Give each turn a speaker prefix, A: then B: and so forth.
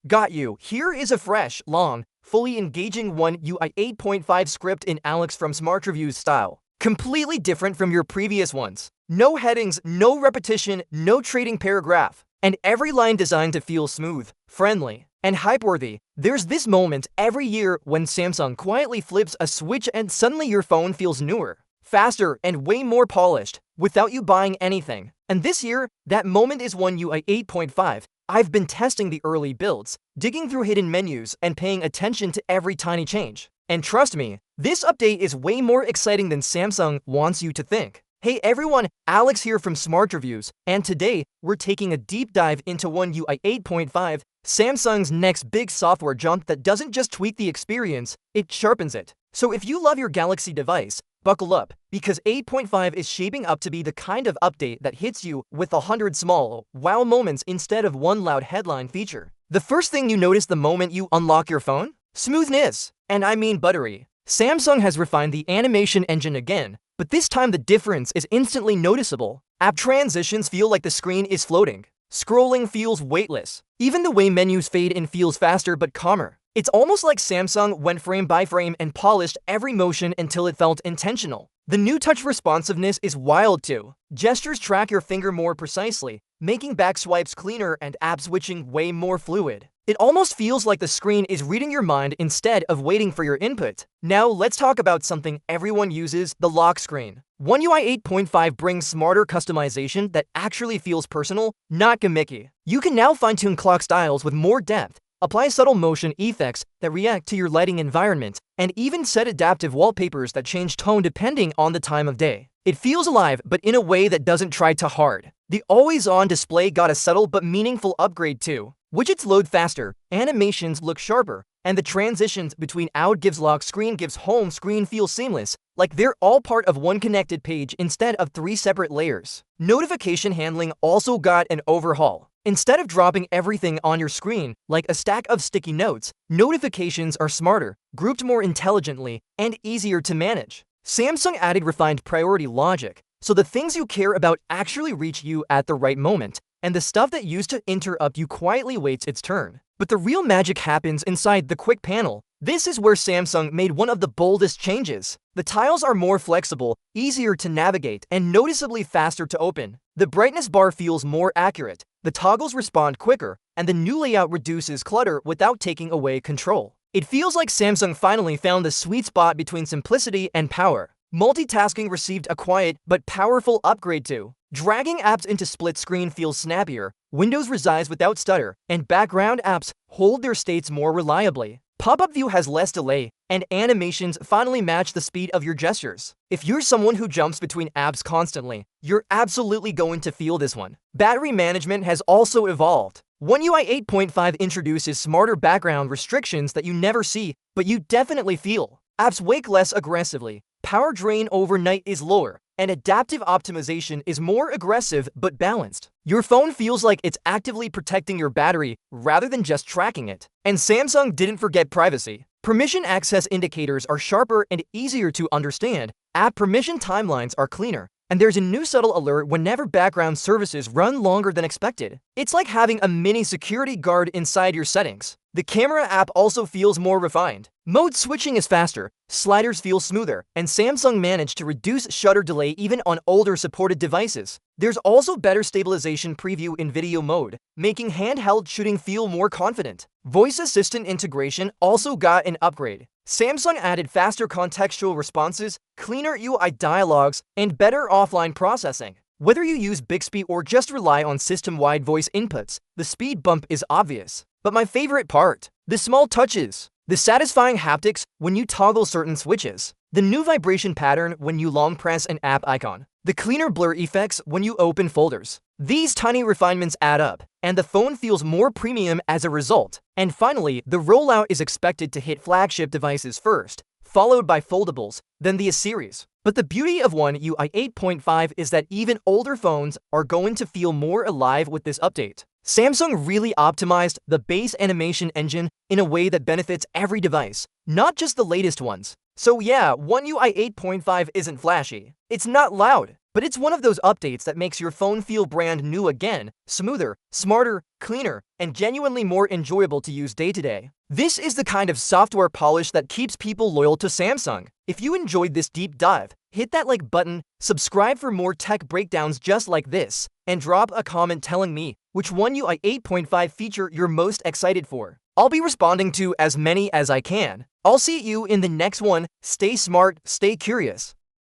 A: Got you. Here is a fresh, long, fully engaging One UI 8.5 script in Alex from Smart Reviews style. Completely different from your previous ones. No headings, no repetition, no trading paragraph. And every line designed to feel smooth, friendly, and hype-worthy. There's this moment every year when Samsung quietly flips a switch and suddenly your phone feels newer, faster, and way more polished, without you buying anything. And this year, that moment is One UI 8.5. I've been testing the early builds, digging through hidden menus, and paying attention to every tiny change. And trust me, this update is way more exciting than Samsung wants you to think. Hey everyone, Alex here from Smart Reviews, and today we're taking a deep dive into One UI 8.5, Samsung's next big software jump that doesn't just tweak the experience, it sharpens it. So if you love your Galaxy device, buckle up, because 8.5 is shaping up to be the kind of update that hits you with 100 small, wow moments instead of one loud headline feature. The first thing you notice the moment you unlock your phone? Smoothness. And I mean buttery. Samsung has refined the animation engine again, but this time the difference is instantly noticeable. App transitions feel like the screen is floating. Scrolling feels weightless. Even the way menus fade in feels faster but calmer. It's almost like Samsung went frame by frame and polished every motion until it felt intentional. The new touch responsiveness is wild too. Gestures track your finger more precisely, making back swipes cleaner and app switching way more fluid. It almost feels like the screen is reading your mind instead of waiting for your input. Now let's talk about something everyone uses, the lock screen. One UI 8.5 brings smarter customization that actually feels personal, not gimmicky. You can now fine-tune clock styles with more depth, apply subtle motion effects that react to your lighting environment, and even set adaptive wallpapers that change tone depending on the time of day. It feels alive, but in a way that doesn't try too hard. The always-on display got a subtle but meaningful upgrade too. Widgets load faster, animations look sharper, and the transitions between out gives lock screen gives home screen feel seamless, like they're all part of one connected page instead of 3 separate layers. Notification handling also got an overhaul. Instead of dropping everything on your screen like a stack of sticky notes, notifications are smarter, grouped more intelligently, and easier to manage. Samsung added refined priority logic, so the things you care about actually reach you at the right moment, and the stuff that used to interrupt you quietly waits its turn. But the real magic happens inside the quick panel. This is where Samsung made one of the boldest changes. The tiles are more flexible, easier to navigate, and noticeably faster to open. The brightness bar feels more accurate, the toggles respond quicker, and the new layout reduces clutter without taking away control. It feels like Samsung finally found the sweet spot between simplicity and power. Multitasking received a quiet but powerful upgrade too. Dragging apps into split screen feels snappier, Windows resides without stutter, and background apps hold their states more reliably. Pop-up view has less delay, and animations finally match the speed of your gestures. If you're someone who jumps between apps constantly, you're absolutely going to feel this one. Battery management has also evolved. One UI 8.5 introduces smarter background restrictions that you never see, but you definitely feel. Apps wake less aggressively, power drain overnight is lower, and adaptive optimization is more aggressive but balanced. Your phone feels like it's actively protecting your battery rather than just tracking it. And Samsung didn't forget privacy. Permission access indicators are sharper and easier to understand, app permission timelines are cleaner, and there's a new subtle alert whenever background services run longer than expected. It's like having a mini security guard inside your settings. The camera app also feels more refined. Mode switching is faster, sliders feel smoother, and Samsung managed to reduce shutter delay even on older supported devices. There's also better stabilization preview in video mode, making handheld shooting feel more confident. Voice assistant integration also got an upgrade. Samsung added faster contextual responses, cleaner UI dialogues, and better offline processing. Whether you use Bixby or just rely on system-wide voice inputs, the speed bump is obvious. But my favorite part, the small touches. The satisfying haptics when you toggle certain switches. The new vibration pattern when you long press an app icon. The cleaner blur effects when you open folders. These tiny refinements add up, and the phone feels more premium as a result. And finally, the rollout is expected to hit flagship devices first, followed by foldables, then the series. But the beauty of One UI 8.5 is that even older phones are going to feel more alive with this update. Samsung really optimized the base animation engine in a way that benefits every device, not just the latest ones. So yeah, One UI 8.5 isn't flashy. It's not loud, but it's one of those updates that makes your phone feel brand new again, smoother, smarter, cleaner, and genuinely more enjoyable to use day to day. This is the kind of software polish that keeps people loyal to Samsung. If you enjoyed this deep dive, hit that like button, subscribe for more tech breakdowns just like this, and drop a comment telling me which one UI 8.5 feature you're most excited for. I'll be responding to as many as I can. I'll see you in the next one. Stay smart, stay curious.